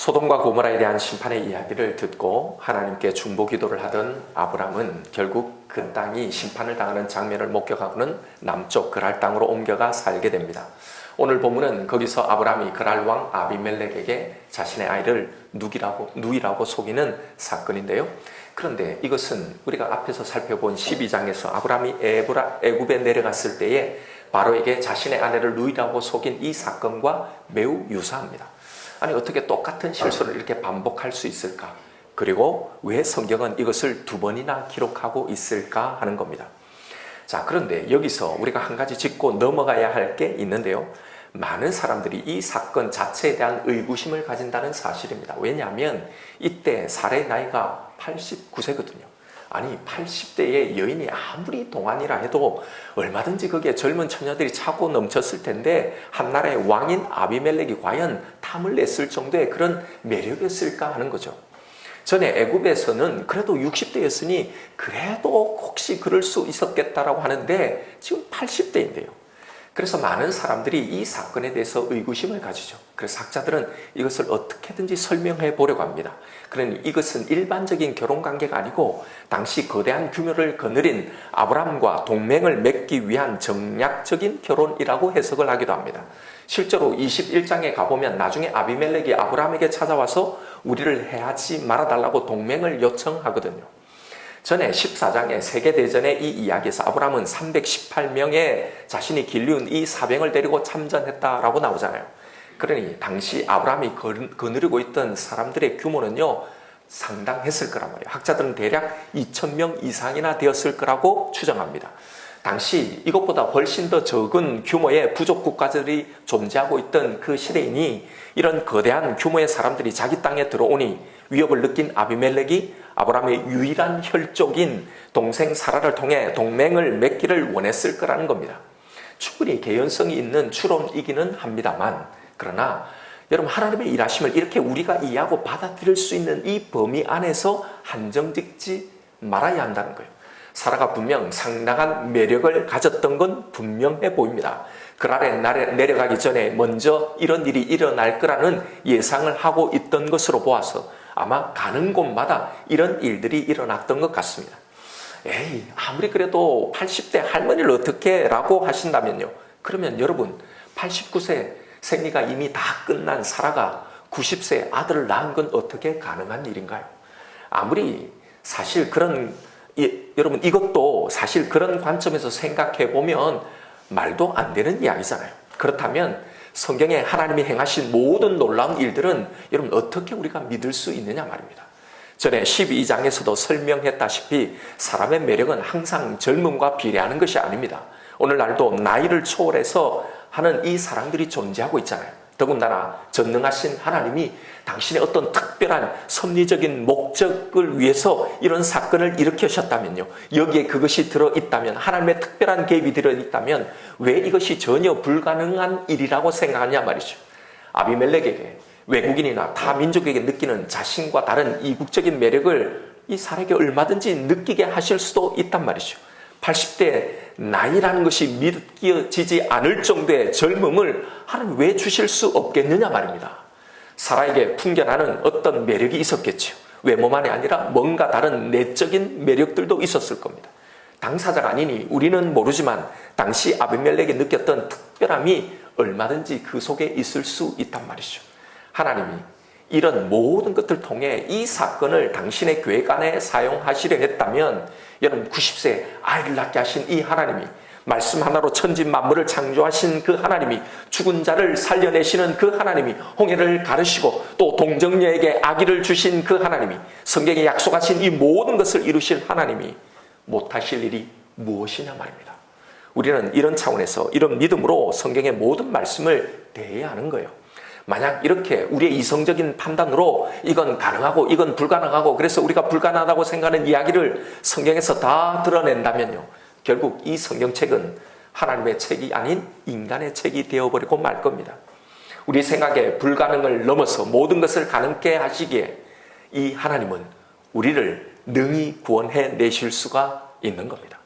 소돔과 고모라에 대한 심판의 이야기를 듣고 하나님께 중보 기도를 하던 아브람은 결국 그 땅이 심판을 당하는 장면을 목격하고는 남쪽 그랄 땅으로 옮겨가 살게 됩니다. 오늘 본문은 거기서 아브람이 그랄 왕 아비멜렉에게 자신의 아이를 누이라고 속이는 사건인데요. 그런데 이것은 우리가 앞에서 살펴본 12장에서 아브람이 애굽에 내려갔을 때에 바로에게 자신의 아내를 누이라고 속인 이 사건과 매우 유사합니다. 아니, 어떻게 똑같은 실수를 이렇게 반복할 수 있을까? 그리고 왜 성경은 이것을 2번이나 기록하고 있을까 하는 겁니다. 자, 그런데 여기서 우리가 한 가지 짚고 넘어가야 할 게 있는데요. 많은 사람들이 이 사건 자체에 대한 의구심을 가진다는 사실입니다. 왜냐하면 이때 사례의 나이가 89세거든요. 아니, 80대의 여인이 아무리 동안이라 해도 얼마든지 거기에 젊은 처녀들이 차고 넘쳤을 텐데 한나라의 왕인 아비멜렉이 과연 탐을 냈을 정도의 그런 매력이었을까 하는 거죠. 전에 애굽에서는 그래도 60대였으니 그래도 혹시 그럴 수 있었겠다라고 하는데 지금 80대인데요. 그래서 많은 사람들이 이 사건에 대해서 의구심을 가지죠. 그래서 학자들은 이것을 어떻게든지 설명해 보려고 합니다. 그러니 이것은 일반적인 결혼관계가 아니고 당시 거대한 규모를 거느린 아브람과 동맹을 맺기 위한 정략적인 결혼이라고 해석을 하기도 합니다. 실제로 21장에 가보면 나중에 아비멜렉이 아브람에게 찾아와서 우리를 해하지 말아달라고 동맹을 요청하거든요. 전에 14장의 세계대전의 이 이야기에서 아브람은 318명의 자신이 길리운 이 사병을 데리고 참전했다라고 나오잖아요. 그러니 당시 아브람이 거느리고 있던 사람들의 규모는요, 상당했을 거란 말이에요. 학자들은 대략 2000명 이상이나 되었을 거라고 추정합니다. 당시 이것보다 훨씬 더 적은 규모의 부족 국가들이 존재하고 있던 그 시대이니 이런 거대한 규모의 사람들이 자기 땅에 들어오니 위협을 느낀 아비멜렉이 아브람의 유일한 혈족인 동생 사라를 통해 동맹을 맺기를 원했을 거라는 겁니다. 충분히 개연성이 있는 추론이기는 합니다만, 그러나 여러분, 하나님의 일하심을 이렇게 우리가 이해하고 받아들일 수 있는 이 범위 안에서 한정짓지 말아야 한다는 거예요. 사라가 분명 상당한 매력을 가졌던 건 분명해 보입니다. 그랄에 내려가기 전에 먼저 이런 일이 일어날 거라는 예상을 하고 있던 것으로 보아서 아마 가는 곳마다 이런 일들이 일어났던 것 같습니다. 에이, 아무리 그래도 80대 할머니를 어떻게 라고 하신다면요. 그러면 여러분, 89세 생리가 이미 다 끝난 사라가 90세 아들을 낳은 건 어떻게 가능한 일인가요? 아무리 사실 여러분, 이것도 사실 그런 관점에서 생각해 보면 말도 안 되는 이야기잖아요. 그렇다면 성경에 하나님이 행하신 모든 놀라운 일들은 여러분 어떻게 우리가 믿을 수 있느냐 말입니다. 전에 12장에서도 설명했다시피 사람의 매력은 항상 젊음과 비례하는 것이 아닙니다. 오늘날도 나이를 초월해서 하는 이 사람들이 존재하고 있잖아요. 더군다나 전능하신 하나님이 당신의 어떤 특별한 섭리적인 목적을 위해서 이런 사건을 일으키셨다면요, 여기에 그것이 들어있다면, 하나님의 특별한 개입이 들어있다면 왜 이것이 전혀 불가능한 일이라고 생각하냐 말이죠. 아비멜렉에게, 외국인이나 타 민족에게 느끼는 자신과 다른 이국적인 매력을 이 사람에게 얼마든지 느끼게 하실 수도 있단 말이죠. 80대 나이라는 것이 믿겨지지 않을 정도의 젊음을 하나님 왜 주실 수 없겠느냐 말입니다. 사라에게 풍겨나는 어떤 매력이 있었겠죠. 외모만이 아니라 뭔가 다른 내적인 매력들도 있었을 겁니다. 당사자가 아니니 우리는 모르지만 당시 아비멜렉이 느꼈던 특별함이 얼마든지 그 속에 있을 수 있단 말이죠. 하나님이 이런 모든 것들을 통해 이 사건을 당신의 계획 안에 사용하시려 했다면, 여러분, 90세 아이를 낳게 하신 이 하나님이, 말씀 하나로 천지 만물을 창조하신 그 하나님이, 죽은 자를 살려내시는 그 하나님이, 홍해를 가르시고 또 동정녀에게 아기를 주신 그 하나님이, 성경에 약속하신 이 모든 것을 이루실 하나님이 못하실 일이 무엇이냐 말입니다. 우리는 이런 차원에서, 이런 믿음으로 성경의 모든 말씀을 대해야 하는 거예요. 만약 이렇게 우리의 이성적인 판단으로 이건 가능하고 이건 불가능하고, 그래서 우리가 불가능하다고 생각하는 이야기를 성경에서 다 드러낸다면요, 결국 이 성경책은 하나님의 책이 아닌 인간의 책이 되어버리고 말 겁니다. 우리 생각에 불가능을 넘어서 모든 것을 가능케 하시기에 이 하나님은 우리를 능히 구원해 내실 수가 있는 겁니다.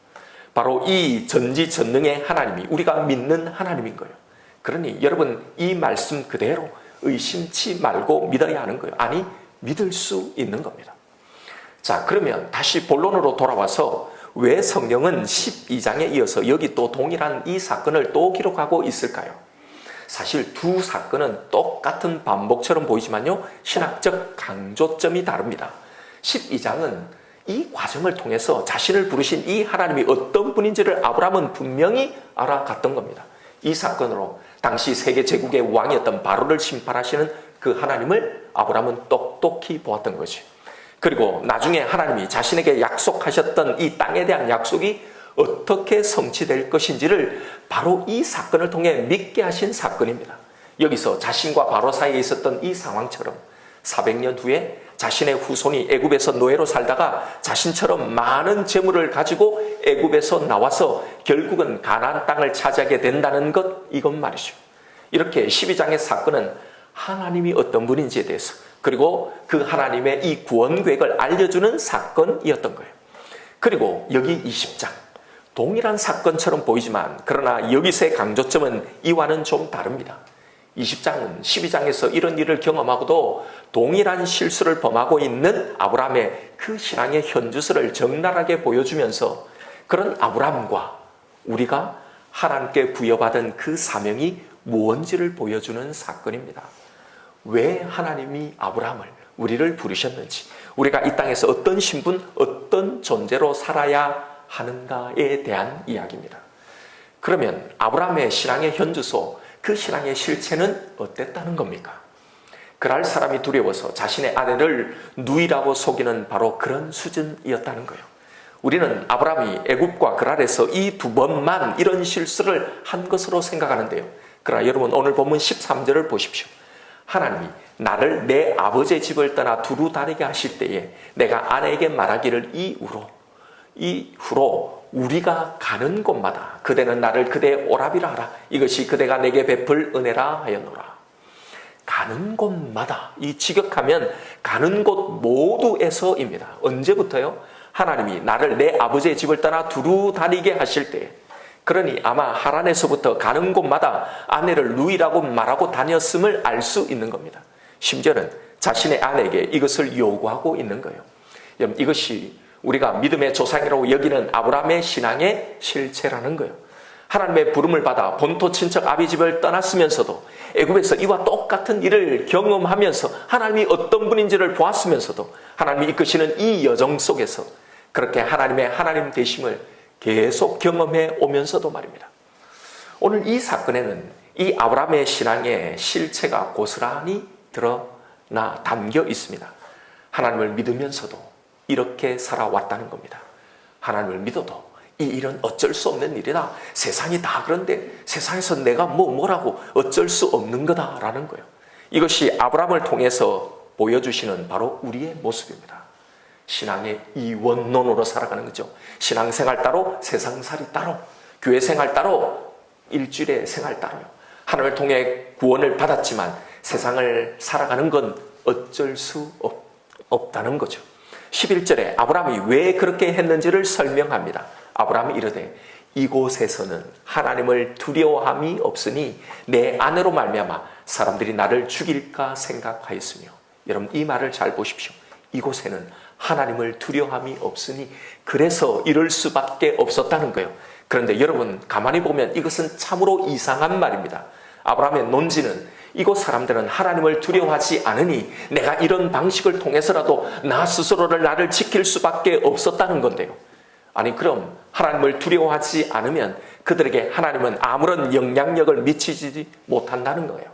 바로 이 전지전능의 하나님이 우리가 믿는 하나님인 거예요. 그러니 여러분, 이 말씀 그대로 의심치 말고 믿어야 하는 거예요. 아니, 믿을 수 있는 겁니다. 자, 그러면 다시 본론으로 돌아와서 왜 성경은 12장에 이어서 여기 또 동일한 이 사건을 또 기록하고 있을까요? 사실 두 사건은 똑같은 반복처럼 보이지만요, 신학적 강조점이 다릅니다. 12장은 이 과정을 통해서 자신을 부르신 이 하나님이 어떤 분인지를 아브라함은 분명히 알아갔던 겁니다. 이 사건으로 당시 세계 제국의 왕이었던 바로를 심판하시는 그 하나님을 아브라함은 똑똑히 보았던 거지. 그리고 나중에 하나님이 자신에게 약속하셨던 이 땅에 대한 약속이 어떻게 성취될 것인지를 바로 이 사건을 통해 믿게 하신 사건입니다. 여기서 자신과 바로 사이에 있었던 이 상황처럼 400년 후에 자신의 후손이 애굽에서 노예로 살다가 자신처럼 많은 재물을 가지고 애굽에서 나와서 결국은 가나안 땅을 차지하게 된다는 것, 이것 말이죠. 이렇게 12장의 사건은 하나님이 어떤 분인지에 대해서, 그리고 그 하나님의 이 구원 계획을 알려주는 사건이었던 거예요. 그리고 여기 20장, 동일한 사건처럼 보이지만 그러나 여기서의 강조점은 이와는 좀 다릅니다. 20장은 12장에서 이런 일을 경험하고도 동일한 실수를 범하고 있는 아브라함의 그 신앙의 현주소를 적나라하게 보여주면서 그런 아브라함과 우리가 하나님께 부여받은 그 사명이 무엇인지를 보여주는 사건입니다. 왜 하나님이 아브라함을, 우리를 부르셨는지, 우리가 이 땅에서 어떤 신분, 어떤 존재로 살아야 하는가에 대한 이야기입니다. 그러면 아브라함의 신앙의 현주소, 그 신앙의 실체는 어땠다는 겁니까? 그럴 사람이 두려워서 자신의 아내를 누이라고 속이는 바로 그런 수준이었다는 거예요. 우리는 아브라함이 애굽과 그랄에서 이 두 번만 이런 실수를 한 것으로 생각하는데요. 그러나 여러분, 오늘 본문 13절을 보십시오. 하나님이 나를 내 아버지의 집을 떠나 두루 다니게 하실 때에 내가 아내에게 말하기를 이후로 우리가 가는 곳마다 그대는 나를 그대의 오라비라 하라. 이것이 그대가 내게 베풀 은혜라 하였노라. 가는 곳마다, 이 직역하면 가는 곳 모두에서입니다. 언제부터요? 하나님이 나를 내 아버지의 집을 떠나 두루 다니게 하실 때, 그러니 아마 하란에서부터 가는 곳마다 아내를 누이라고 말하고 다녔음을 알 수 있는 겁니다. 심지어는 자신의 아내에게 이것을 요구하고 있는 거예요. 여러분, 이것이 우리가 믿음의 조상이라고 여기는 아브라함의 신앙의 실체라는 거예요. 하나님의 부름을 받아 본토 친척 아비 집을 떠났으면서도 애굽에서 이와 똑같은 일을 경험하면서 하나님이 어떤 분인지를 보았으면서도 하나님이 이끄시는 이 여정 속에서 그렇게 하나님의 하나님 되심을 계속 경험해 오면서도 말입니다. 오늘 이 사건에는 이 아브라함의 신앙의 실체가 고스란히 드러나 담겨 있습니다. 하나님을 믿으면서도 이렇게 살아왔다는 겁니다. 하나님을 믿어도 이 일은 어쩔 수 없는 일이다. 세상이 다 그런데 세상에서 내가 뭐라고 어쩔 수 없는 거다라는 거예요. 이것이 아브라함을 통해서 보여주시는 바로 우리의 모습입니다. 신앙의 이원론으로 살아가는 거죠. 신앙생활 따로, 세상살이 따로, 교회생활 따로, 일주일의 생활 따로요. 하나님을 통해 구원을 받았지만 세상을 살아가는 건 어쩔 수 없다는 거죠. 11절에 아브라함이 왜 그렇게 했는지를 설명합니다. 아브라함이 이르되 이곳에서는 하나님을 두려워함이 없으니 내 아내로 말미암아 사람들이 나를 죽일까 생각하였으며. 여러분, 이 말을 잘 보십시오. 이곳에는 하나님을 두려워함이 없으니 그래서 이럴 수밖에 없었다는 거예요. 그런데 여러분, 가만히 보면 이것은 참으로 이상한 말입니다. 아브라함의 논지는 이곳 사람들은 하나님을 두려워하지 않으니 내가 이런 방식을 통해서라도 나 스스로를 나를 지킬 수밖에 없었다는 건데요. 아니, 그럼 하나님을 두려워하지 않으면 그들에게 하나님은 아무런 영향력을 미치지 못한다는 거예요.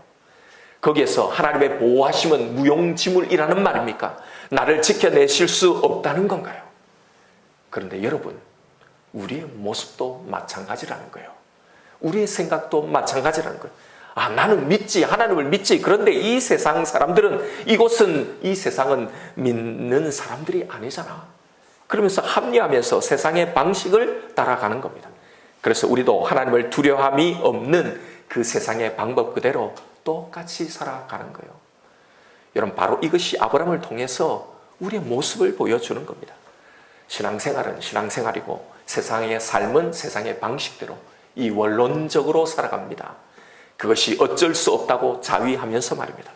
거기에서 하나님의 보호하심은 무용지물이라는 말입니까? 나를 지켜내실 수 없다는 건가요? 그런데 여러분, 우리의 모습도 마찬가지라는 거예요. 우리의 생각도 마찬가지라는 거예요. 아, 나는 믿지, 하나님을 믿지. 그런데 이 세상 사람들은, 이 세상은 믿는 사람들이 아니잖아. 그러면서 합리화하면서 세상의 방식을 따라가는 겁니다. 그래서 우리도 하나님을 두려움이 없는 그 세상의 방법 그대로 똑같이 살아가는 거예요. 여러분, 바로 이것이 아브라함을 통해서 우리의 모습을 보여주는 겁니다. 신앙생활은 신앙생활이고 세상의 삶은 세상의 방식대로 이 원론적으로 살아갑니다. 그것이 어쩔 수 없다고 자위하면서 말입니다.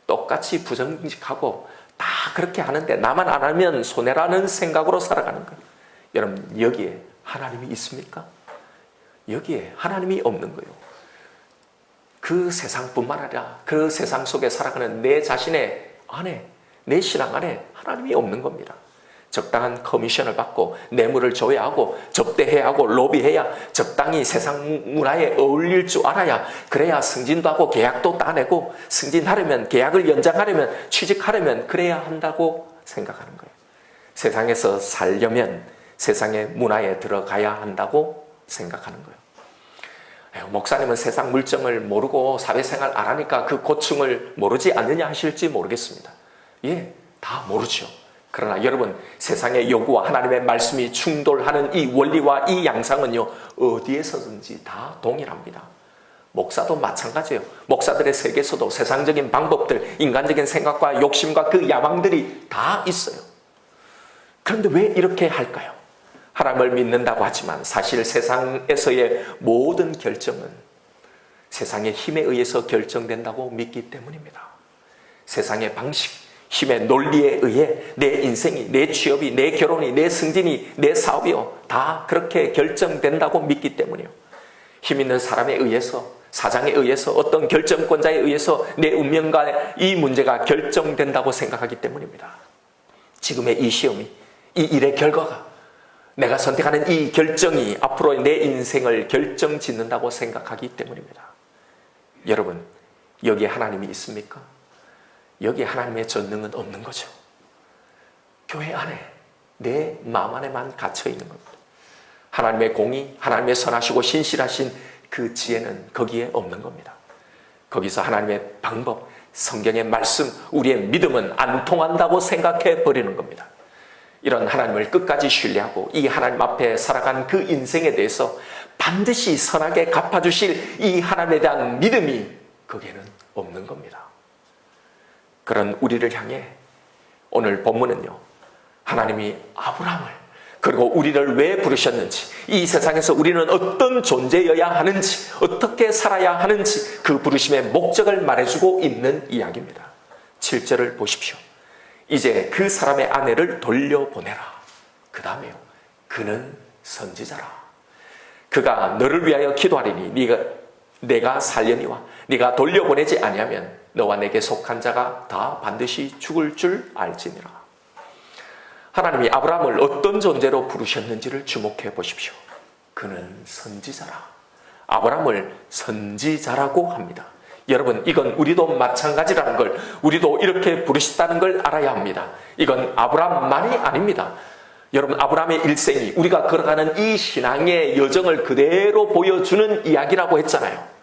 똑같이 부정직하고 다 그렇게 하는데 나만 안 하면 손해라는 생각으로 살아가는 거예요. 여러분, 여기에 하나님이 있습니까? 여기에 하나님이 없는 거예요. 그 세상뿐만 아니라 그 세상 속에 살아가는 내 자신의 안에, 내 신앙 안에 하나님이 없는 겁니다. 적당한 커미션을 받고 뇌물을 줘야 하고 접대해야 하고 로비해야 적당히 세상 문화에 어울릴 줄 알아야, 그래야 승진도 하고 계약도 따내고, 승진하려면, 계약을 연장하려면, 취직하려면 그래야 한다고 생각하는 거예요. 세상에서 살려면 세상의 문화에 들어가야 한다고 생각하는 거예요. 목사님은 세상 물정을 모르고 사회생활 안 하니까 그 고충을 모르지 않느냐 하실지 모르겠습니다. 예, 다 모르죠. 그러나 여러분, 세상의 요구와 하나님의 말씀이 충돌하는 이 원리와 이 양상은요, 어디에서든지 다 동일합니다. 목사도 마찬가지예요. 목사들의 세계에서도 세상적인 방법들, 인간적인 생각과 욕심과 그 야망들이 다 있어요. 그런데 왜 이렇게 할까요? 하나님을 믿는다고 하지만 사실 세상에서의 모든 결정은 세상의 힘에 의해서 결정된다고 믿기 때문입니다. 세상의 방식, 힘의 논리에 의해 내 인생이, 내 취업이, 내 결혼이, 내 승진이, 내 사업이요, 다 그렇게 결정된다고 믿기 때문이에요. 힘 있는 사람에 의해서, 사장에 의해서, 어떤 결정권자에 의해서 내 운명과 이 문제가 결정된다고 생각하기 때문입니다. 지금의 이 시험이, 이 일의 결과가, 내가 선택하는 이 결정이 앞으로의 내 인생을 결정짓는다고 생각하기 때문입니다. 여러분, 여기에 하나님이 있습니까? 여기에 하나님의 전능은 없는 거죠. 교회 안에, 내 마음 안에만 갇혀 있는 겁니다. 하나님의 공의, 하나님의 선하시고 신실하신 그 지혜는 거기에 없는 겁니다. 거기서 하나님의 방법, 성경의 말씀, 우리의 믿음은 안 통한다고 생각해 버리는 겁니다. 이런 하나님을 끝까지 신뢰하고 이 하나님 앞에 살아간 그 인생에 대해서 반드시 선하게 갚아주실 이 하나님에 대한 믿음이 거기에는 없는 겁니다. 그런 우리를 향해 오늘 본문은요, 하나님이 아브라함을, 그리고 우리를 왜 부르셨는지, 이 세상에서 우리는 어떤 존재여야 하는지, 어떻게 살아야 하는지 그 부르심의 목적을 말해주고 있는 이야기입니다. 7절을 보십시오. 이제 그 사람의 아내를 돌려보내라. 그 다음에요, 그는 선지자라. 그가 너를 위하여 기도하리니 내가 살려니와 네가 돌려보내지 아니하면 너와 내게 속한 자가 다 반드시 죽을 줄 알지니라. 하나님이 아브라함을 어떤 존재로 부르셨는지를 주목해 보십시오. 그는 선지자라. 아브라함을 선지자라고 합니다. 여러분, 이건 우리도 마찬가지라는 걸, 우리도 이렇게 부르셨다는 걸 알아야 합니다. 이건 아브라함만이 아닙니다. 여러분, 아브라함의 일생이 우리가 걸어가는 이 신앙의 여정을 그대로 보여주는 이야기라고 했잖아요.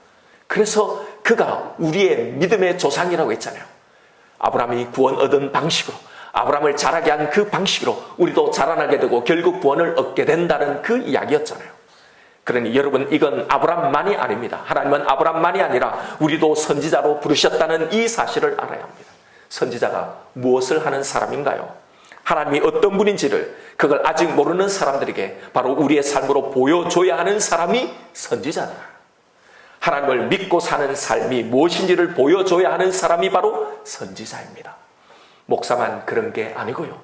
그래서 그가 우리의 믿음의 조상이라고 했잖아요. 아브라함이 구원 얻은 방식으로, 아브라함을 자라게 한 그 방식으로 우리도 자라나게 되고 결국 구원을 얻게 된다는 그 이야기였잖아요. 그러니 여러분, 이건 아브라함만이 아닙니다. 하나님은 아브라함만이 아니라 우리도 선지자로 부르셨다는 이 사실을 알아야 합니다. 선지자가 무엇을 하는 사람인가요? 하나님이 어떤 분인지를 그걸 아직 모르는 사람들에게 바로 우리의 삶으로 보여줘야 하는 사람이 선지자다. 하나님을 믿고 사는 삶이 무엇인지를 보여줘야 하는 사람이 바로 선지자입니다. 목사만 그런 게 아니고요,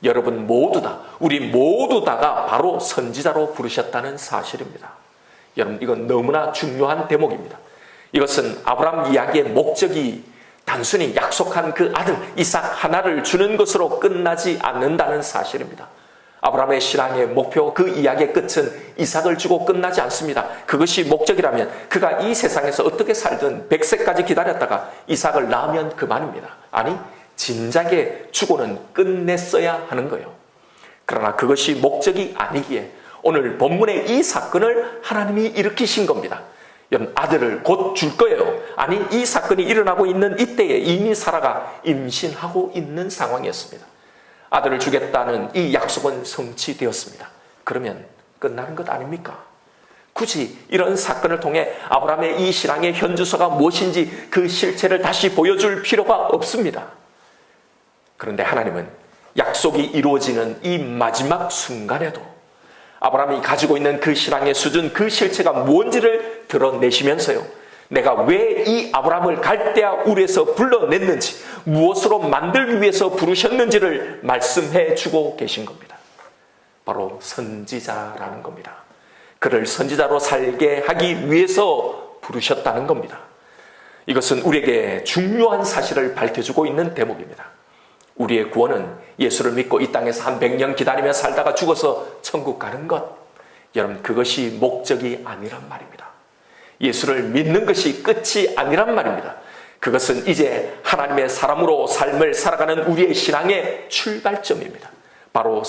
여러분 모두 다, 우리 모두 다가 바로 선지자로 부르셨다는 사실입니다. 여러분, 이건 너무나 중요한 대목입니다. 이것은 아브라함 이야기의 목적이 단순히 약속한 그 아들 이삭 하나를 주는 것으로 끝나지 않는다는 사실입니다. 아브라함의 신앙의 목표, 그 이야기의 끝은 이삭을 주고 끝나지 않습니다. 그것이 목적이라면 그가 이 세상에서 어떻게 살든 100세까지 기다렸다가 이삭을 낳으면 그만입니다. 아니, 진작에 주고는 끝냈어야 하는 거예요. 그러나 그것이 목적이 아니기에 오늘 본문의 이 사건을 하나님이 일으키신 겁니다. 여러분, 아들을 곧 줄 거예요. 아니, 이 사건이 일어나고 있는 이때에 이미 사라가 임신하고 있는 상황이었습니다. 아들을 주겠다는 이 약속은 성취되었습니다. 그러면 끝나는 것 아닙니까? 굳이 이런 사건을 통해 아브라함의 이 신앙의 현주소가 무엇인지 그 실체를 다시 보여줄 필요가 없습니다. 그런데 하나님은 약속이 이루어지는 이 마지막 순간에도 아브라함이 가지고 있는 그 신앙의 수준, 그 실체가 무엇인지를 드러내시면서요, 내가 왜 이 아브라함을 갈대아 우르에서 불러냈는지, 무엇으로 만들기 위해서 부르셨는지를 말씀해 주고 계신 겁니다. 바로 선지자라는 겁니다. 그를 선지자로 살게 하기 위해서 부르셨다는 겁니다. 이것은 우리에게 중요한 사실을 밝혀주고 있는 대목입니다. 우리의 구원은 예수를 믿고 이 땅에서 한 100년 기다리며 살다가 죽어서 천국 가는 것, 여러분, 그것이 목적이 아니란 말입니다. 예수를 믿는 것이 끝이 아니란 말입니다. 그것은 이제 하나님의 사람으로 삶을 살아가는 우리의 신앙의 출발점입니다. 바로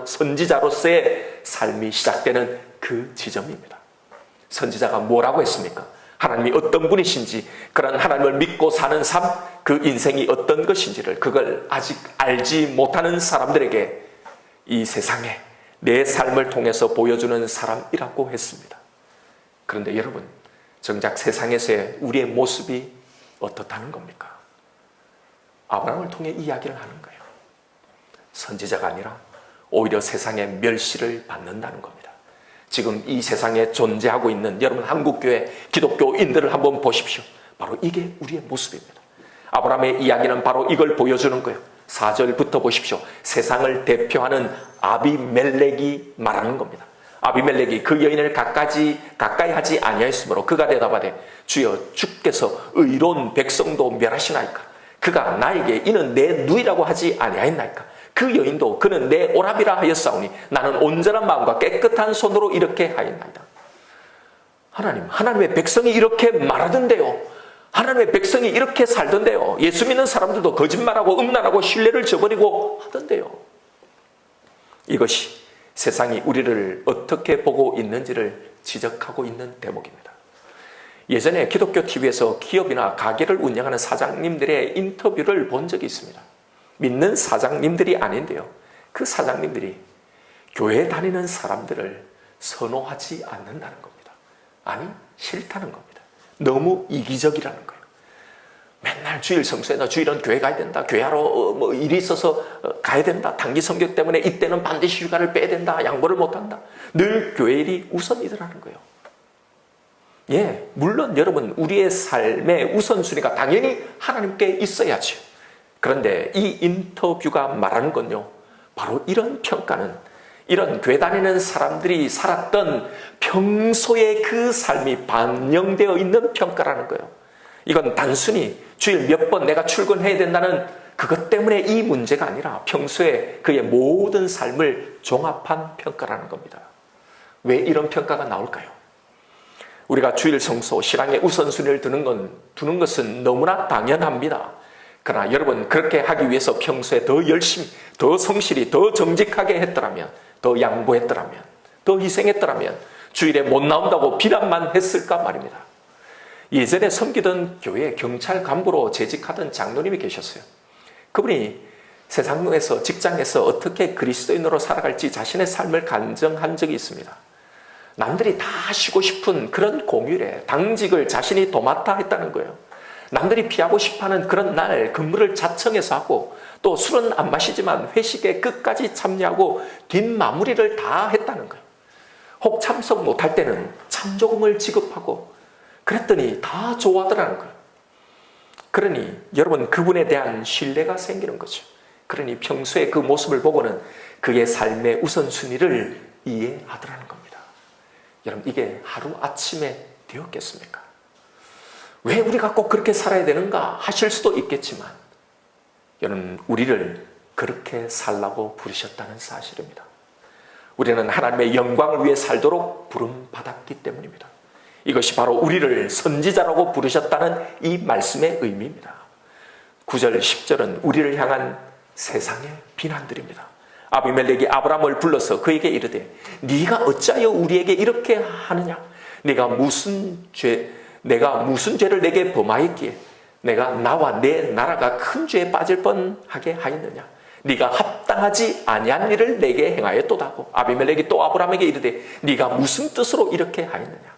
선지자로서의 삶이 시작되는 그 지점입니다. 선지자가 뭐라고 했습니까? 하나님이 어떤 분이신지, 그런 하나님을 믿고 사는 삶, 그 인생이 어떤 것인지를, 그걸 아직 알지 못하는 사람들에게 이 세상에 내 삶을 통해서 보여주는 사람이라고 했습니다. 그런데 여러분, 정작 세상에서의 우리의 모습이 어떻다는 겁니까? 아브라함을 통해 이야기를 하는 거예요. 선지자가 아니라 오히려 세상의 멸시를 받는다는 겁니다. 지금 이 세상에 존재하고 있는 여러분 한국교회 기독교인들을 한번 보십시오. 바로 이게 우리의 모습입니다. 아브라함의 이야기는 바로 이걸 보여주는 거예요. 4절부터 보십시오. 세상을 대표하는 아비멜렉이 말하는 겁니다. 아비멜렉이 그 여인을 가까이 하지 아니하였으므로 그가 대답하되, 주여, 주께서 의로운 백성도 멸하시나이까? 그가 나에게 이는 내 누이라고 하지 아니하였나이까? 그 여인도 그는 내 오라비라 하였사오니 나는 온전한 마음과 깨끗한 손으로 이렇게 하였나이다. 하나님의 백성이 이렇게 말하던데요. 하나님의 백성이 이렇게 살던데요. 예수 믿는 사람들도 거짓말하고 음란하고 신뢰를 저버리고 하던데요. 이것이 세상이 우리를 어떻게 보고 있는지를 지적하고 있는 대목입니다. 예전에 기독교 TV에서 기업이나 가게를 운영하는 사장님들의 인터뷰를 본 적이 있습니다. 믿는 사장님들이 아닌데요. 그 사장님들이 교회 다니는 사람들을 선호하지 않는다는 겁니다. 아니, 싫다는 겁니다. 너무 이기적이라는 거예요. 맨날 주일 성수에다 주일은 교회 가야 된다. 교회하러 뭐 일이 있어서 가야 된다. 단기 성격 때문에 이때는 반드시 휴가를 빼야 된다. 양보를 못한다. 늘 교회 일이 우선이더라는 거예요. 예, 물론 여러분, 우리의 삶의 우선순위가 당연히 하나님께 있어야죠. 그런데 이 인터뷰가 말하는 건요, 바로 이런 평가는, 이런 교회 다니는 사람들이 살았던 평소의 그 삶이 반영되어 있는 평가라는 거예요. 이건 단순히 주일 몇 번 내가 출근해야 된다는 그것 때문에 이 문제가 아니라 평소에 그의 모든 삶을 종합한 평가라는 겁니다. 왜 이런 평가가 나올까요? 우리가 주일 성소, 신앙의 우선순위를 두는 것은 너무나 당연합니다. 그러나 여러분, 그렇게 하기 위해서 평소에 더 열심히, 더 성실히, 더 정직하게 했더라면, 더 양보했더라면, 더 희생했더라면 주일에 못 나온다고 비난만 했을까 말입니다. 예전에 섬기던 교회 경찰 간부로 재직하던 장로님이 계셨어요. 그분이 세상에서, 직장에서 어떻게 그리스도인으로 살아갈지 자신의 삶을 간증한 적이 있습니다. 남들이 다 쉬고 싶은 그런 공휴일에 당직을 자신이 도맡아 했다는 거예요. 남들이 피하고 싶어하는 그런 날 근무를 자청해서 하고, 또 술은 안 마시지만 회식에 끝까지 참여하고 뒷마무리를 다 했다는 거예요. 혹 참석 못할 때는 참조금을 지급하고, 그랬더니 다 좋아하더라는 거예요. 그러니 여러분, 그분에 대한 신뢰가 생기는 거죠. 그러니 평소에 그 모습을 보고는 그의 삶의 우선순위를 이해하더라는 겁니다. 여러분, 이게 하루아침에 되었겠습니까? 왜 우리가 꼭 그렇게 살아야 되는가 하실 수도 있겠지만, 여러분, 우리를 그렇게 살라고 부르셨다는 사실입니다. 우리는 하나님의 영광을 위해 살도록 부름받았기 때문입니다. 이것이 바로 우리를 선지자라고 부르셨다는 이 말씀의 의미입니다. 9절, 10절은 우리를 향한 세상의 비난들입니다. 아비멜렉이 아브라함을 불러서 그에게 이르되, 네가 어찌하여 우리에게 이렇게 하느냐? 내가 무슨 죄를 내게 범하였기에 내가 나와 내 나라가 큰 죄에 빠질 뻔하게 하였느냐? 네가 합당하지 아니한 일을 내게 행하였도다고. 아비멜렉이 또 아브라함에게 이르되, 네가 무슨 뜻으로 이렇게 하였느냐?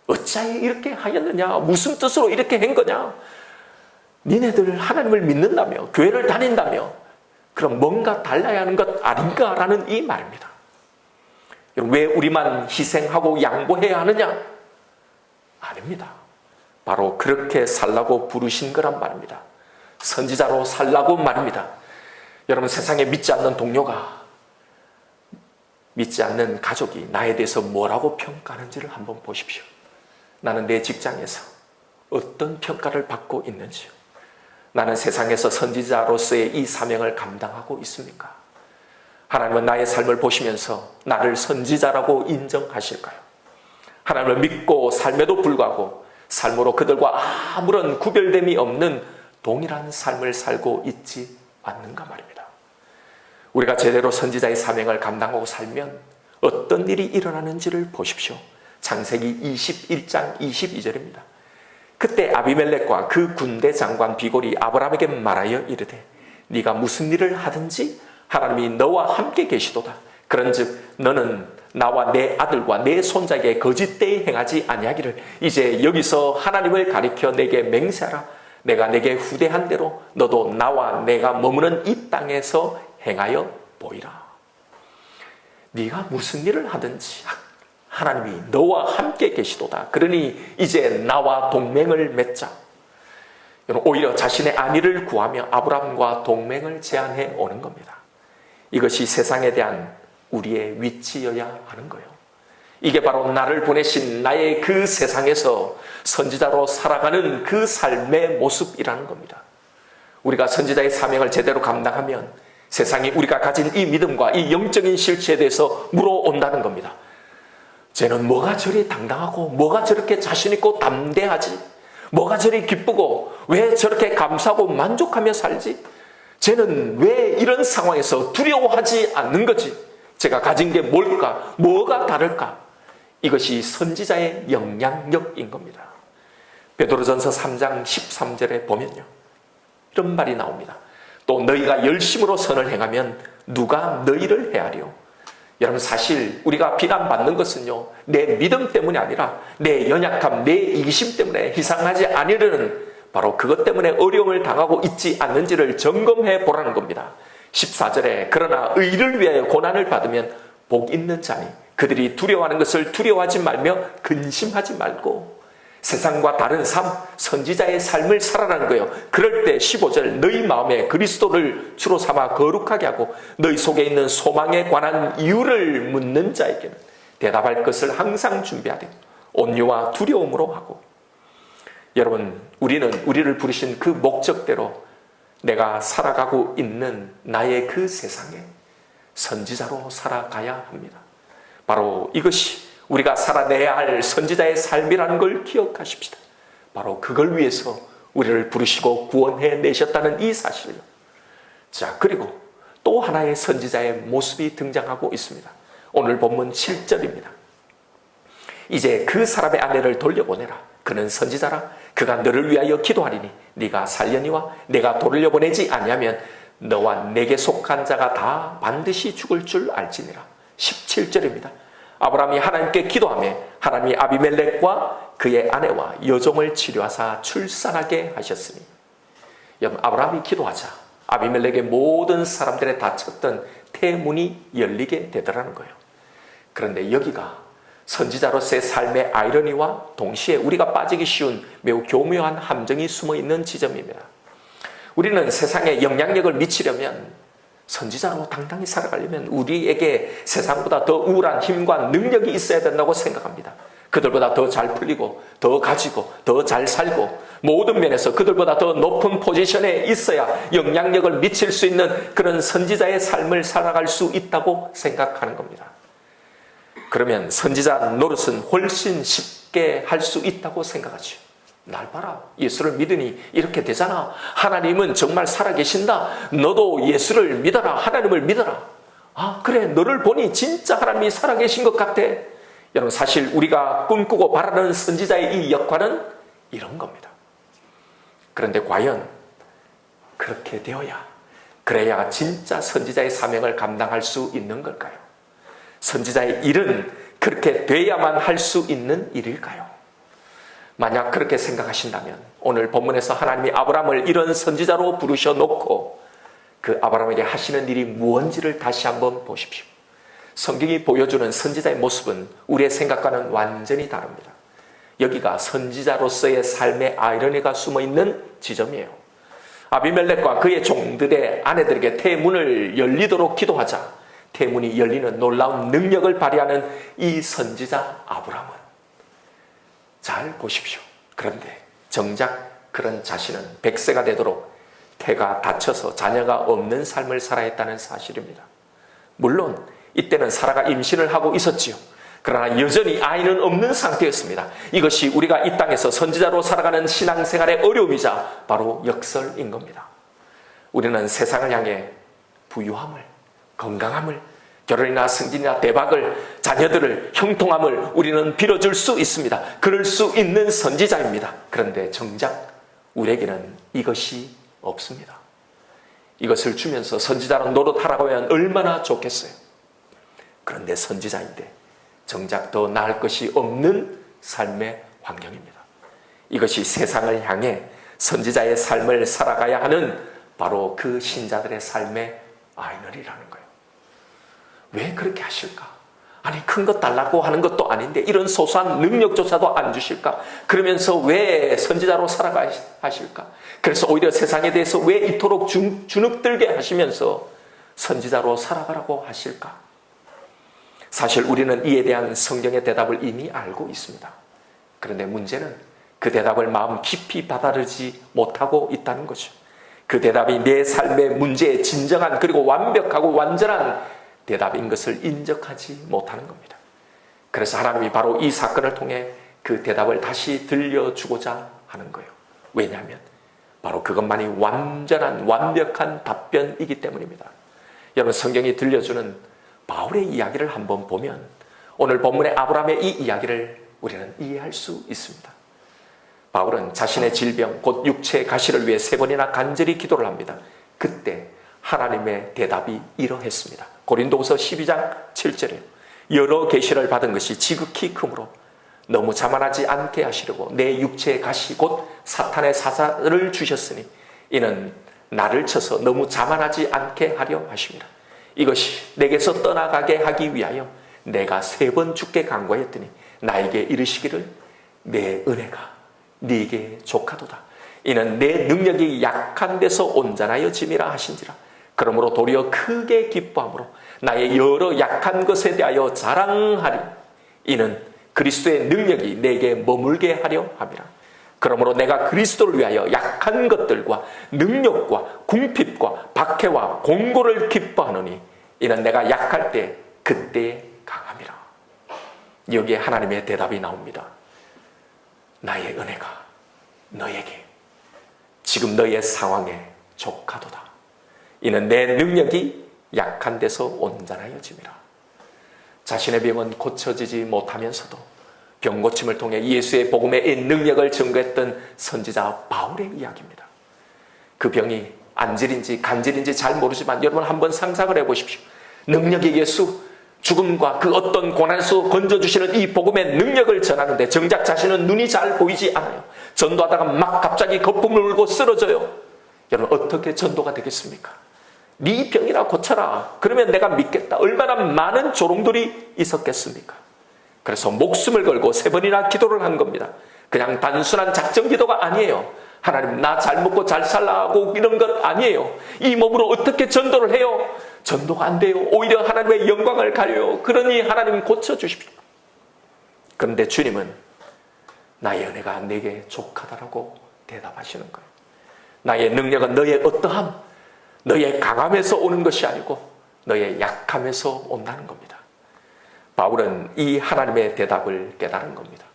어찌하여 이렇게 하였느냐? 무슨 뜻으로 이렇게 한 거냐? 니네들 하나님을 믿는다며, 교회를 다닌다며, 그럼 뭔가 달라야 하는 것 아닌가라는 이 말입니다. 왜 우리만 희생하고 양보해야 하느냐? 아닙니다. 바로 그렇게 살라고 부르신 거란 말입니다. 선지자로 살라고 말입니다. 여러분, 세상에 믿지 않는 동료가, 믿지 않는 가족이 나에 대해서 뭐라고 평가하는지를 한번 보십시오. 나는 내 직장에서 어떤 평가를 받고 있는지요. 나는 세상에서 선지자로서의 이 사명을 감당하고 있습니까? 하나님은 나의 삶을 보시면서 나를 선지자라고 인정하실까요? 하나님을 믿고 삶에도 불구하고 삶으로 그들과 아무런 구별됨이 없는 동일한 삶을 살고 있지 않는가 말입니다. 우리가 제대로 선지자의 사명을 감당하고 살면 어떤 일이 일어나는지를 보십시오. 창세기 21장 22절입니다. 그때 아비멜렉과 그 군대 장관 비골이 아브라함에게 말하여 이르되 네가 무슨 일을 하든지 하나님이 너와 함께 계시도다. 그런즉 너는 나와 내 아들과 내 손자에게 거짓되이 행하지 아니하기를 이제 여기서 하나님을 가리켜 내게 맹세하라. 내가 내게 후대한 대로 너도 나와 내가 머무는 이 땅에서 행하여 보이라. 네가 무슨 일을 하든지 하나님이 너와 함께 계시도다. 그러니 이제 나와 동맹을 맺자. 오히려 자신의 안위를 구하며 아브라함과 동맹을 제안해 오는 겁니다. 이것이 세상에 대한 우리의 위치여야 하는 거예요. 이게 바로 나를 보내신 나의 그 세상에서 선지자로 살아가는 그 삶의 모습이라는 겁니다. 우리가 선지자의 사명을 제대로 감당하면 세상이 우리가 가진 이 믿음과 이 영적인 실체에 대해서 물어온다는 겁니다. 쟤는 뭐가 저리 당당하고 뭐가 저렇게 자신있고 담대하지? 뭐가 저리 기쁘고 왜 저렇게 감사하고 만족하며 살지? 쟤는 왜 이런 상황에서 두려워하지 않는 거지? 제가 가진 게 뭘까? 뭐가 다를까? 이것이 선지자의 영향력인 겁니다. 베드로전서 3장 13절에 보면요, 이런 말이 나옵니다. 또 너희가 열심으로 선을 행하면 누가 너희를 헤아려? 여러분, 사실 우리가 비난받는 것은요, 내 믿음 때문이 아니라 내 연약함, 내 이기심 때문에 희생하지 아니려는 바로 그것 때문에 어려움을 당하고 있지 않는지를 점검해 보라는 겁니다. 14절에 그러나 의를 위하여 고난을 받으면 복 있는 자니 그들이 두려워하는 것을 두려워하지 말며 근심하지 말고 세상과 다른 삶, 선지자의 삶을 살아라는 거예요. 그럴 때 15절 너희 마음에 그리스도를 주로 삼아 거룩하게 하고 너희 속에 있는 소망에 관한 이유를 묻는 자에게는 대답할 것을 항상 준비하되 온유와 두려움으로 하고. 여러분, 우리는 우리를 부르신 그 목적대로 내가 살아가고 있는 나의 그 세상에 선지자로 살아가야 합니다. 바로 이것이 우리가 살아내야 할 선지자의 삶이라는 걸 기억하십시다. 바로 그걸 위해서 우리를 부르시고 구원해 내셨다는 이 사실을. 자, 그리고 또 하나의 선지자의 모습이 등장하고 있습니다. 오늘 본문 7절입니다. 이제 그 사람의 아내를 돌려보내라. 그는 선지자라. 그가 너를 위하여 기도하리니 네가 살려니와 내가 돌려보내지 아니하면 너와 내게 속한 자가 다 반드시 죽을 줄 알지니라. 17절입니다. 아브라함이 하나님께 기도하며 하나님이 아비멜렉과 그의 아내와 여종을 치료하사 출산하게 하셨으니. 여러분, 아브라함이 기도하자 아비멜렉의 모든 사람들의 닫혔던 태문이 열리게 되더라는 거예요. 그런데 여기가 선지자로서의 삶의 아이러니와 동시에 우리가 빠지기 쉬운 매우 교묘한 함정이 숨어있는 지점입니다. 우리는 세상에 영향력을 미치려면, 선지자로 당당히 살아가려면 우리에게 세상보다 더 우월한 힘과 능력이 있어야 된다고 생각합니다. 그들보다 더 잘 풀리고 더 가지고 더 잘 살고 모든 면에서 그들보다 더 높은 포지션에 있어야 영향력을 미칠 수 있는 그런 선지자의 삶을 살아갈 수 있다고 생각하는 겁니다. 그러면 선지자 노릇은 훨씬 쉽게 할 수 있다고 생각하죠. 날 봐라, 예수를 믿으니 이렇게 되잖아. 하나님은 정말 살아계신다. 너도 예수를 믿어라. 하나님을 믿어라. 아, 그래, 너를 보니 진짜 하나님이 살아계신 것 같아. 여러분, 사실 우리가 꿈꾸고 바라는 선지자의 이 역할은 이런 겁니다. 그런데 과연 그렇게 되어야, 그래야 진짜 선지자의 사명을 감당할 수 있는 걸까요? 선지자의 일은 그렇게 돼야만 할 수 있는 일일까요? 만약 그렇게 생각하신다면 오늘 본문에서 하나님이 아브라함을 이런 선지자로 부르셔놓고 그 아브라함에게 하시는 일이 무엇인지를 다시 한번 보십시오. 성경이 보여주는 선지자의 모습은 우리의 생각과는 완전히 다릅니다. 여기가 선지자로서의 삶의 아이러니가 숨어있는 지점이에요. 아비멜렉과 그의 종들의 아내들에게 태문을 열리도록 기도하자 태문이 열리는 놀라운 능력을 발휘하는 이 선지자 아브라함은, 잘 보십시오. 그런데 정작 그런 자신은 100세가 되도록 태가 다쳐서 자녀가 없는 삶을 살아야 했다는 사실입니다. 물론 이때는 사라가 임신을 하고 있었지요. 그러나 여전히 아이는 없는 상태였습니다. 이것이 우리가 이 땅에서 선지자로 살아가는 신앙생활의 어려움이자 바로 역설인 겁니다. 우리는 세상을 향해 부유함을, 건강함을, 결혼이나 승진이나 대박을, 자녀들을, 형통함을 우리는 빌어줄 수 있습니다. 그럴 수 있는 선지자입니다. 그런데 정작 우리에게는 이것이 없습니다. 이것을 주면서 선지자로 노릇하라고 하면 얼마나 좋겠어요. 그런데 선지자인데 정작 더 나을 것이 없는 삶의 환경입니다. 이것이 세상을 향해 선지자의 삶을 살아가야 하는 바로 그 신자들의 삶의 아이러니라는 거예요. 왜 그렇게 하실까? 아니, 큰 것 달라고 하는 것도 아닌데 이런 소소한 능력조차도 안 주실까? 그러면서 왜 선지자로 살아가야 하실까? 그래서 오히려 세상에 대해서 왜 이토록 주눅들게 하시면서 선지자로 살아가라고 하실까? 사실 우리는 이에 대한 성경의 대답을 이미 알고 있습니다. 그런데 문제는 그 대답을 마음 깊이 받아들이지 못하고 있다는 거죠. 그 대답이 내 삶의 문제의 진정한 그리고 완벽하고 완전한 대답인 것을 인정하지 못하는 겁니다. 그래서 하나님이 바로 이 사건을 통해 그 대답을 다시 들려주고자 하는 거예요. 왜냐하면 바로 그것만이 완전한 완벽한 답변이기 때문입니다. 여러분, 성경이 들려주는 바울의 이야기를 한번 보면 오늘 본문의 아브라함의 이 이야기를 우리는 이해할 수 있습니다. 바울은 자신의 질병, 곧 육체의 가시를 위해 3번이나 간절히 기도를 합니다. 그때 하나님의 대답이 이러했습니다. 고린도후서 12장 7절에 여러 계시를 받은 것이 지극히 크므로 너무 자만하지 않게 하시려고 내 육체의 가시 곧 사탄의 사사를 주셨으니 이는 나를 쳐서 너무 자만하지 않게 하려 하십니다. 이것이 내게서 떠나가게 하기 위하여 내가 3번 주께 간구하였더니 나에게 이르시기를 내 은혜가 네게 족하도다. 이는 내 능력이 약한 데서 온전하여 짐이라 하신지라. 그러므로 도리어 크게 기뻐함으로 나의 여러 약한 것에 대하여 자랑하리. 이는 그리스도의 능력이 내게 머물게 하려 함이라. 그러므로 내가 그리스도를 위하여 약한 것들과 능력과 궁핍과 박해와 공고를 기뻐하노니 이는 내가 약할 때 그때 강함이라. 여기에 하나님의 대답이 나옵니다. 나의 은혜가 너에게 지금 너의 상황에 족하도다. 이는 내 능력이 약한 데서 온전하여짐이라. 자신의 병은 고쳐지지 못하면서도 병 고침을 통해 예수의 복음의 능력을 증거했던 선지자 바울의 이야기입니다. 그 병이 안질인지 간질인지 잘 모르지만 여러분 한번 상상을 해보십시오. 능력의 예수, 죽음과 그 어떤 고난에서 건져주시는 이 복음의 능력을 전하는데 정작 자신은 눈이 잘 보이지 않아요. 전도하다가 막 갑자기 거품을 울고 쓰러져요. 여러분 어떻게 전도가 되겠습니까? 네 병이나 고쳐라. 그러면 내가 믿겠다. 얼마나 많은 조롱들이 있었겠습니까? 그래서 목숨을 걸고 3번이나 기도를 한 겁니다. 그냥 단순한 작정 기도가 아니에요. 하나님 나 잘 먹고 잘 살라고 이런 것 아니에요. 이 몸으로 어떻게 전도를 해요? 전도가 안 돼요. 오히려 하나님의 영광을 가려요. 그러니 하나님 고쳐주십시오. 그런데 주님은 나의 은혜가 내게 족하다라고 대답하시는 거예요. 나의 능력은 너의 어떠함, 너의 강함에서 오는 것이 아니고 너의 약함에서 온다는 겁니다. 바울은 이 하나님의 대답을 깨달은 겁니다.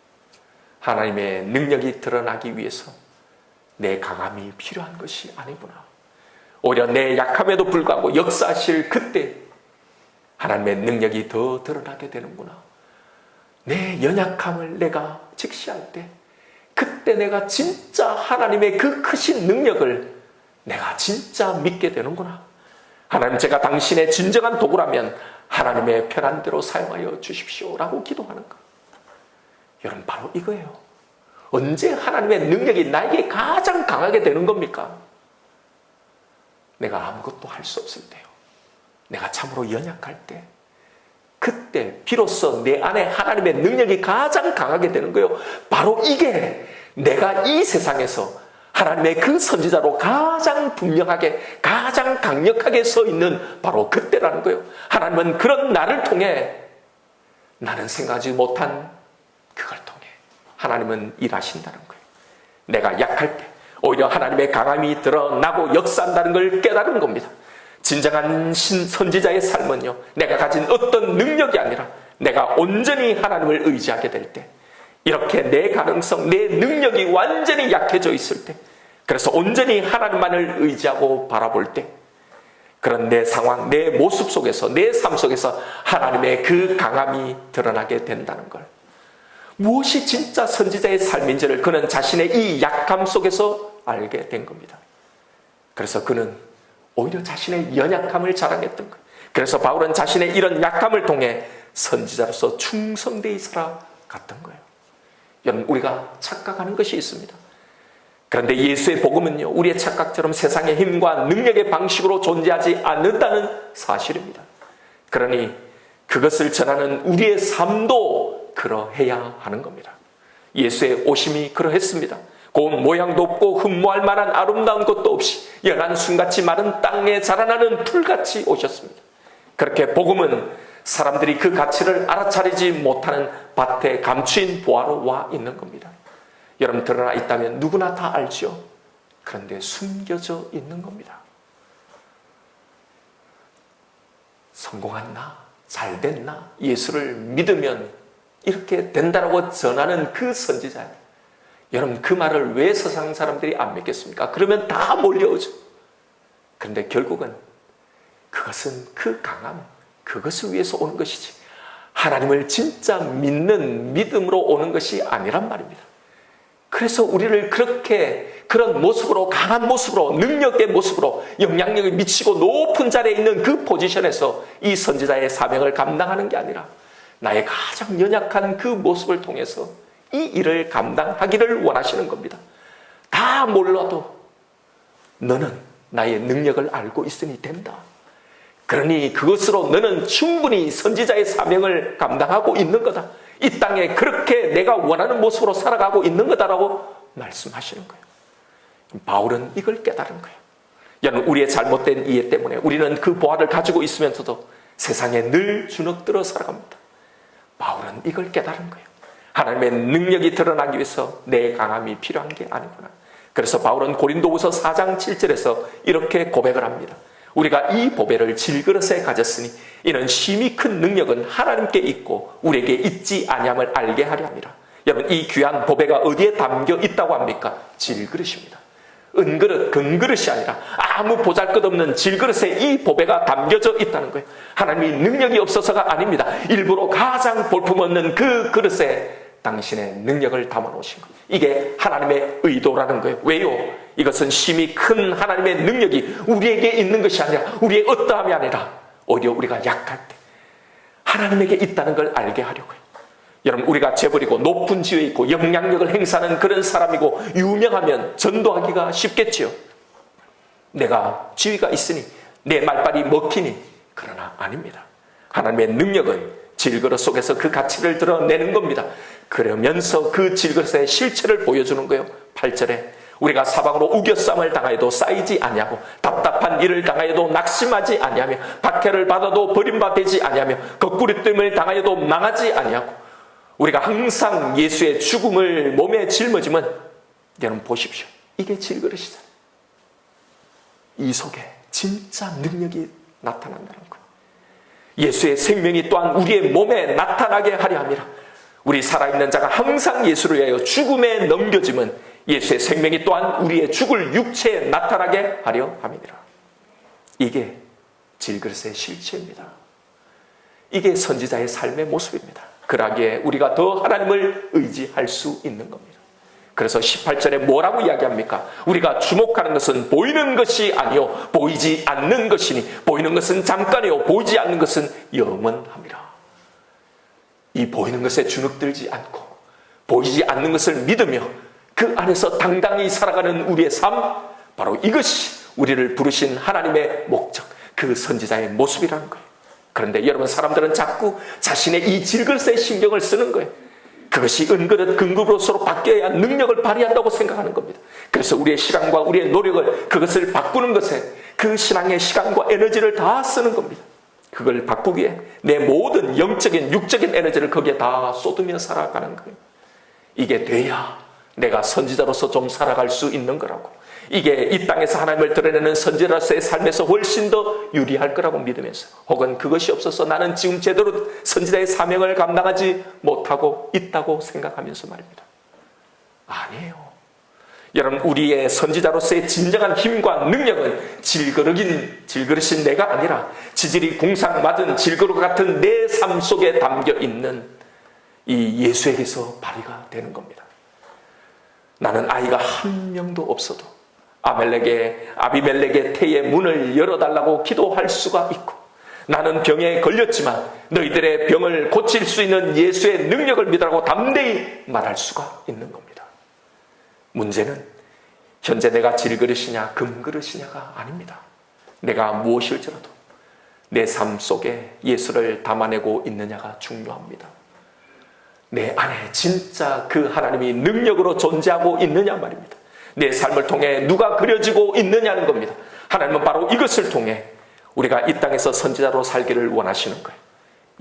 하나님의 능력이 드러나기 위해서 내 강함이 필요한 것이 아니구나. 오히려 내 약함에도 불구하고 역사하실 그때 하나님의 능력이 더 드러나게 되는구나. 내 연약함을 내가 직시할 때 그때 내가 진짜 하나님의 그 크신 능력을 내가 진짜 믿게 되는구나. 하나님 제가 당신의 진정한 도구라면 하나님의 편한 대로 사용하여 주십시오 라고 기도하는 것. 여러분 바로 이거예요. 언제 하나님의 능력이 나에게 가장 강하게 되는 겁니까? 내가 아무것도 할 수 없을 때요. 내가 참으로 연약할 때, 그때 비로소 내 안에 하나님의 능력이 가장 강하게 되는 거예요. 바로 이게 내가 이 세상에서 하나님의 그 선지자로 가장 분명하게, 가장 강력하게 서 있는 바로 그때라는 거예요. 하나님은 그런 나를 통해, 나는 생각하지 못한 그걸 통해 하나님은 일하신다는 거예요. 내가 약할 때 오히려 하나님의 강함이 드러나고 역사한다는 걸 깨달은 겁니다. 진정한 선지자의 삶은요, 내가 가진 어떤 능력이 아니라 내가 온전히 하나님을 의지하게 될 때, 이렇게 내 가능성, 내 능력이 완전히 약해져 있을 때, 그래서 온전히 하나님만을 의지하고 바라볼 때, 그런 내 상황, 내 모습 속에서, 내 삶 속에서 하나님의 그 강함이 드러나게 된다는 걸, 무엇이 진짜 선지자의 삶인지를 그는 자신의 이 약함 속에서 알게 된 겁니다. 그래서 그는 오히려 자신의 연약함을 자랑했던 거예요. 그래서 바울은 자신의 이런 약함을 통해 선지자로서 충성되이 살아갔던 거예요. 여러분, 우리가 착각하는 것이 있습니다. 그런데 예수의 복음은요, 우리의 착각처럼 세상의 힘과 능력의 방식으로 존재하지 않는다는 사실입니다. 그러니 그것을 전하는 우리의 삶도 그러해야 하는 겁니다. 예수의 오심이 그러했습니다. 고운 모양도 없고 흠모할 만한 아름다운 것도 없이 연한 순같이 마른 땅에 자라나는 풀같이 오셨습니다. 그렇게 복음은 사람들이 그 가치를 알아차리지 못하는 밭에 감추인 보화로 와 있는 겁니다. 여러분, 드러나 있다면 누구나 다 알죠. 그런데 숨겨져 있는 겁니다. 성공한 나, 잘된 나, 예수를 믿으면 이렇게 된다라고 전하는 그 선지자, 여러분, 그 말을 왜 세상 사람들이 안 믿겠습니까? 그러면 다 몰려오죠. 그런데 결국은 그것은 그 강함, 그것을 위해서 오는 것이지 하나님을 진짜 믿는 믿음으로 오는 것이 아니란 말입니다. 그래서 우리를 그렇게 그런 모습으로, 강한 모습으로, 능력의 모습으로 영향력을 미치고 높은 자리에 있는 그 포지션에서 이 선지자의 사명을 감당하는 게 아니라 나의 가장 연약한 그 모습을 통해서 이 일을 감당하기를 원하시는 겁니다. 다 몰라도 너는 나의 능력을 알고 있으니 된다. 그러니 그것으로 너는 충분히 선지자의 사명을 감당하고 있는 거다. 이 땅에 그렇게 내가 원하는 모습으로 살아가고 있는 거다라고 말씀하시는 거예요. 바울은 이걸 깨달은 거예요. 여러분, 우리의 잘못된 이해 때문에 우리는 그 보화를 가지고 있으면서도 세상에 늘 주눅들어 살아갑니다. 바울은 이걸 깨달은 거예요. 하나님의 능력이 드러나기 위해서 내 강함이 필요한 게 아니구나. 그래서 바울은 고린도후서 4장 7절에서 이렇게 고백을 합니다. 우리가 이 보배를 질그릇에 가졌으니 이는 심히 큰 능력은 하나님께 있고 우리에게 있지 아니함을 알게 하려 함이라. 여러분, 이 귀한 보배가 어디에 담겨 있다고 합니까? 질그릇입니다. 은그릇, 금그릇이 아니라 아무 보잘것없는 질그릇에 이 보배가 담겨져 있다는 거예요. 하나님이 능력이 없어서가 아닙니다. 일부러 가장 볼품없는 그 그릇에 당신의 능력을 담아놓으신 거예요. 이게 하나님의 의도라는 거예요. 왜요? 이것은 심히 큰 하나님의 능력이 우리에게 있는 것이 아니라, 우리의 어떠함이 아니라 오히려 우리가 약할 때 하나님에게 있다는 걸 알게 하려고요. 여러분, 우리가 재벌이고 높은 지위에 있고 영향력을 행사하는 그런 사람이고 유명하면 전도하기가 쉽겠지요. 내가 지위가 있으니 내 말빨이 먹히니, 그러나 아닙니다. 하나님의 능력은 질그릇 속에서 그 가치를 드러내는 겁니다. 그러면서 그 질그릇의 실체를 보여주는 거예요. 8절에 우리가 사방으로 우겨쌈을 당하여도 쌓이지 아니하고 답답한 일을 당하여도 낙심하지 아니하며 박해를 받아도 버림받지 아니하며 거꾸리뜸을 당하여도 망하지 아니하고, 우리가 항상 예수의 죽음을 몸에 짊어지면, 여러분 보십시오, 이게 질그릇이잖아요. 이 속에 진짜 능력이 나타난다는 거예요. 예수의 생명이 또한 우리의 몸에 나타나게 하려 함이라. 우리 살아있는 자가 항상 예수를 위하여 죽음에 넘겨지면 예수의 생명이 또한 우리의 죽을 육체에 나타나게 하려 함이니라. 이게 질그릇의 실체입니다. 이게 선지자의 삶의 모습입니다. 그러기에 우리가 더 하나님을 의지할 수 있는 겁니다. 그래서 18절에 뭐라고 이야기합니까? 우리가 주목하는 것은 보이는 것이 아니요 보이지 않는 것이니 보이는 것은 잠깐이요 보이지 않는 것은 영원함이라. 이 보이는 것에 주눅들지 않고 보이지 않는 것을 믿으며 그 안에서 당당히 살아가는 우리의 삶, 바로 이것이 우리를 부르신 하나님의 목적, 그 선지자의 모습이라는 거예요. 그런데 여러분, 사람들은 자꾸 자신의 이 질글쇠 신경을 쓰는 거예요. 그것이 은그릇 금급으로서로 바뀌어야 능력을 발휘한다고 생각하는 겁니다. 그래서 우리의 시간과 우리의 노력을 그것을 바꾸는 것에 그 신앙의 시간과 에너지를 다 쓰는 겁니다. 그걸 바꾸기에 내 모든 영적인 육적인 에너지를 거기에 다 쏟으며 살아가는 거예요. 이게 돼야 내가 선지자로서 좀 살아갈 수 있는 거라고. 이게 이 땅에서 하나님을 드러내는 선지자로서의 삶에서 훨씬 더 유리할 거라고 믿으면서, 혹은 그것이 없어서 나는 지금 제대로 선지자의 사명을 감당하지 못하고 있다고 생각하면서 말입니다. 아니에요. 여러분, 우리의 선지자로서의 진정한 힘과 능력은 질그릇인 내가 아니라 지질이 궁상맞은 질그릇 같은 내 삶 속에 담겨 있는 이 예수에게서 발휘가 되는 겁니다. 나는 아이가 한 명도 없어도 아비멜렉의 태의 문을 열어달라고 기도할 수가 있고, 나는 병에 걸렸지만 너희들의 병을 고칠 수 있는 예수의 능력을 믿으라고 담대히 말할 수가 있는 겁니다. 문제는 현재 내가 질그릇이냐 금그릇이냐가 아닙니다. 내가 무엇일지라도 내 삶 속에 예수를 담아내고 있느냐가 중요합니다. 내 안에 진짜 그 하나님이 능력으로 존재하고 있느냐 말입니다. 내 삶을 통해 누가 그려지고 있느냐는 겁니다. 하나님은 바로 이것을 통해 우리가 이 땅에서 선지자로 살기를 원하시는 거예요.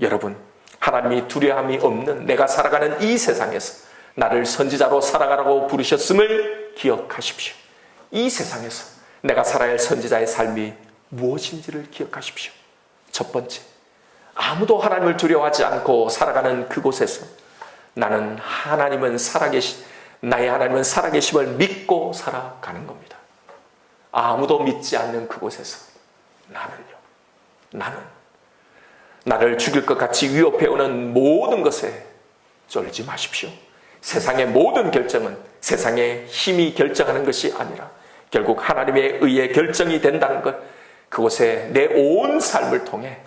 여러분, 하나님이 두려움이 없는 내가 살아가는 이 세상에서 나를 선지자로 살아가라고 부르셨음을 기억하십시오. 이 세상에서 내가 살아야 할 선지자의 삶이 무엇인지를 기억하십시오. 첫 번째, 아무도 하나님을 두려워하지 않고 살아가는 그곳에서 나는 나의 하나님은 살아계심을 믿고 살아가는 겁니다. 아무도 믿지 않는 그곳에서 나는 나를 죽일 것 같이 위협해오는 모든 것에 쫄지 마십시오. 세상의 모든 결정은 세상의 힘이 결정하는 것이 아니라 결국 하나님의 의에 결정이 된다는 것, 그곳에 내 온 삶을 통해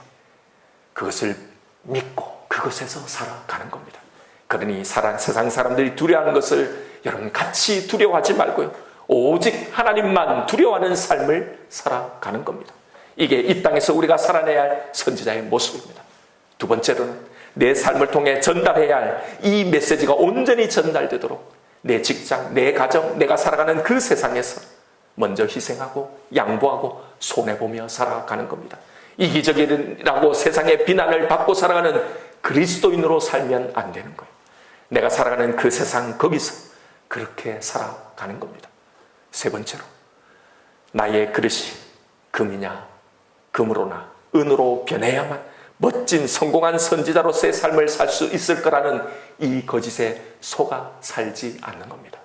그것을 믿고 그것에서 살아가는 겁니다. 그러니 세상 사람들이 두려워하는 것을 여러분 같이 두려워하지 말고요, 오직 하나님만 두려워하는 삶을 살아가는 겁니다. 이게 이 땅에서 우리가 살아내야 할 선지자의 모습입니다. 두 번째로는 내 삶을 통해 전달해야 할 이 메시지가 온전히 전달되도록 내 직장, 내 가정, 내가 살아가는 그 세상에서 먼저 희생하고 양보하고 손해보며 살아가는 겁니다. 이기적이라고 세상의 비난을 받고 살아가는 그리스도인으로 살면 안 되는 거예요. 내가 살아가는 그 세상, 거기서 그렇게 살아가는 겁니다. 세 번째로, 나의 그릇이 금이냐 금으로나 은으로 변해야만 멋진 성공한 선지자로서의 삶을 살 수 있을 거라는 이 거짓에 속아 살지 않는 겁니다.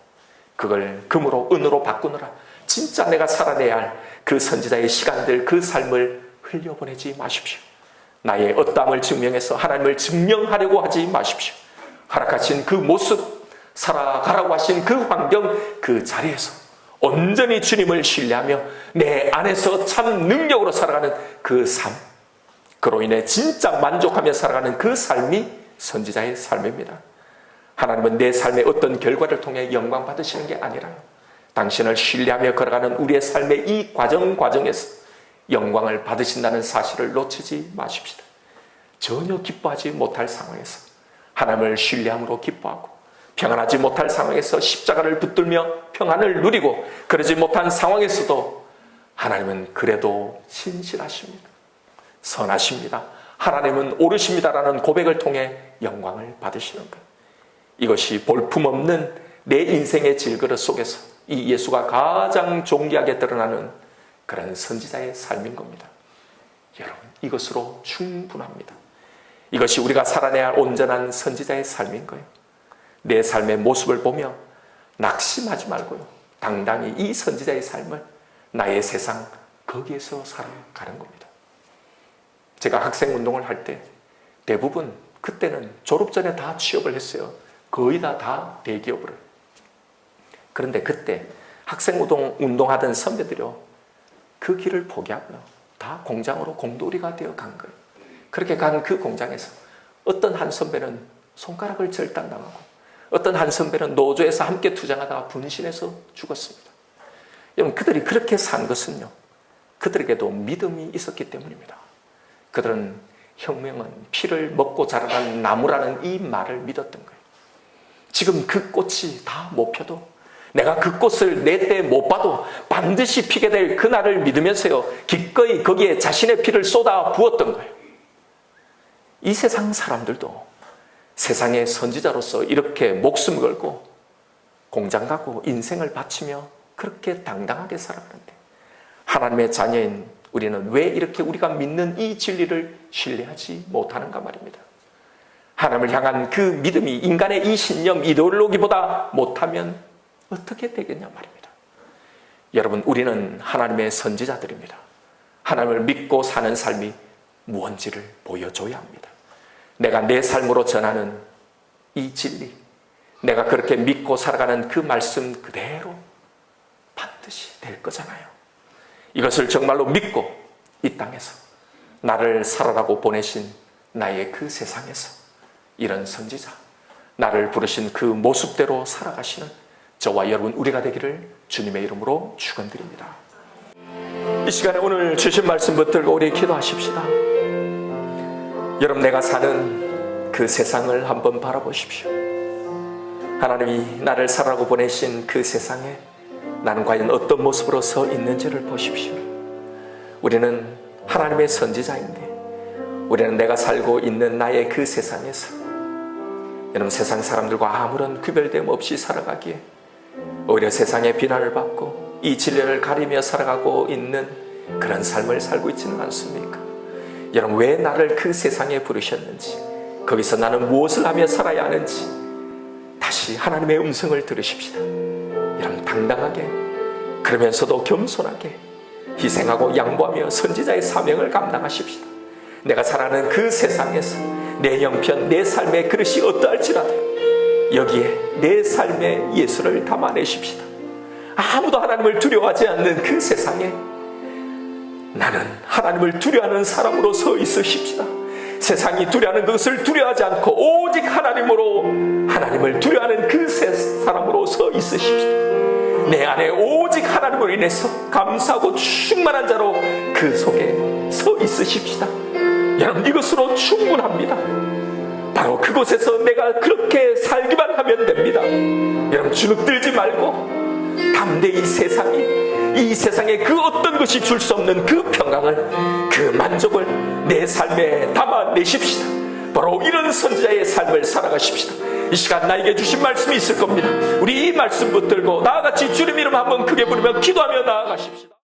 그걸 금으로 은으로 바꾸느라 진짜 내가 살아내야 할 그 선지자의 시간들, 그 삶을 흘려보내지 마십시오. 나의 어떠함을 증명해서 하나님을 증명하려고 하지 마십시오. 허락하신 그 모습, 살아가라고 하신 그 환경, 그 자리에서 온전히 주님을 신뢰하며 내 안에서 참 능력으로 살아가는 그 삶, 그로 인해 진짜 만족하며 살아가는 그 삶이 선지자의 삶입니다. 하나님은 내 삶의 어떤 결과를 통해 영광 받으시는 게 아니라요, 당신을 신뢰하며 걸어가는 우리의 삶의 이 과정에서 영광을 받으신다는 사실을 놓치지 마십시다. 전혀 기뻐하지 못할 상황에서 하나님을 신뢰함으로 기뻐하고, 평안하지 못할 상황에서 십자가를 붙들며 평안을 누리고, 그러지 못한 상황에서도 하나님은 그래도 신실하십니다. 선하십니다. 하나님은 옳으십니다라는 고백을 통해 영광을 받으시는 것. 이것이 볼품없는 내 인생의 질그릇 속에서 이 예수가 가장 존귀하게 드러나는 그런 선지자의 삶인 겁니다. 여러분, 이것으로 충분합니다. 이것이 우리가 살아내야 할 온전한 선지자의 삶인 거예요. 내 삶의 모습을 보며 낙심하지 말고요, 당당히 이 선지자의 삶을 나의 세상 거기에서 살아가는 겁니다. 제가 학생 운동을 할 때 대부분 그때는 졸업 전에 다 취업을 했어요. 거의 다 대기업을. 그런데 그때 학생 운동하던 선배들이요, 그 길을 포기하고요, 다 공장으로 공돌이가 되어 간 거예요. 그렇게 간 그 공장에서 어떤 한 선배는 손가락을 절단당하고, 어떤 한 선배는 노조에서 함께 투쟁하다가 분신해서 죽었습니다. 여러분, 그들이 그렇게 산 것은요, 그들에게도 믿음이 있었기 때문입니다. 그들은 혁명은 피를 먹고 자라는 나무라는 이 말을 믿었던 거예요. 지금 그 꽃이 다 못 펴도, 내가 그 꽃을 내 때 못 봐도 반드시 피게 될 그날을 믿으면서요, 기꺼이 거기에 자신의 피를 쏟아 부었던 거예요. 이 세상 사람들도 세상의 선지자로서 이렇게 목숨 걸고 공장 가고 인생을 바치며 그렇게 당당하게 살아가는데, 하나님의 자녀인 우리는 왜 이렇게 우리가 믿는 이 진리를 신뢰하지 못하는가 말입니다. 하나님을 향한 그 믿음이 인간의 이 신념, 이데올로기보다 못하면 어떻게 되겠냐 말입니다. 여러분, 우리는 하나님의 선지자들입니다. 하나님을 믿고 사는 삶이 무언지를 보여줘야 합니다. 내가 내 삶으로 전하는 이 진리, 내가 그렇게 믿고 살아가는 그 말씀 그대로 반드시 될 거잖아요. 이것을 정말로 믿고 이 땅에서 나를 살아라고 보내신 나의 그 세상에서 이런 선지자, 나를 부르신 그 모습대로 살아가시는 저와 여러분 우리가 되기를 주님의 이름으로 축원드립니다. 이 시간에 오늘 주신 말씀 붙들고 우리 기도하십시다. 여러분, 내가 사는 그 세상을 한번 바라보십시오. 하나님이 나를 살아라고 보내신 그 세상에 나는 과연 어떤 모습으로 서 있는지를 보십시오. 우리는 하나님의 선지자인데, 우리는 내가 살고 있는 나의 그 세상에서 여러분, 세상 사람들과 아무런 구별됨 없이 살아가기에 오히려 세상의 비난을 받고 이 진리를 가리며 살아가고 있는 그런 삶을 살고 있지는 않습니까? 여러분, 왜 나를 그 세상에 부르셨는지, 거기서 나는 무엇을 하며 살아야 하는지 다시 하나님의 음성을 들으십시다. 여러분, 당당하게, 그러면서도 겸손하게 희생하고 양보하며 선지자의 사명을 감당하십시다. 내가 살아가는 그 세상에서 내 형편, 내 삶의 그릇이 어떠할지라도 여기에 내 삶의 예수를 담아내십시다. 아무도 하나님을 두려워하지 않는 그 세상에 나는 하나님을 두려워하는 사람으로 서 있으십시다. 세상이 두려워하는 것을 두려워하지 않고 오직 하나님으로, 하나님을 두려워하는 그 사람으로 서 있으십시다. 내 안에 오직 하나님으로 인해서 감사하고 충만한 자로 그 속에 서 있으십시다. 여러분, 이것으로 충분합니다. 바로 그곳에서 내가 그렇게 살기만 하면 됩니다. 여러분, 주눅들지 말고 담대히 이 세상에 그 어떤 것이 줄 수 없는 그 평강을, 그 만족을 내 삶에 담아내십시다. 바로 이런 선지자의 삶을 살아가십시다. 이 시간 나에게 주신 말씀이 있을 겁니다. 우리 이 말씀 붙들고 나아같이 주님 이름 한번 크게 부르며 기도하며 나아가십시다.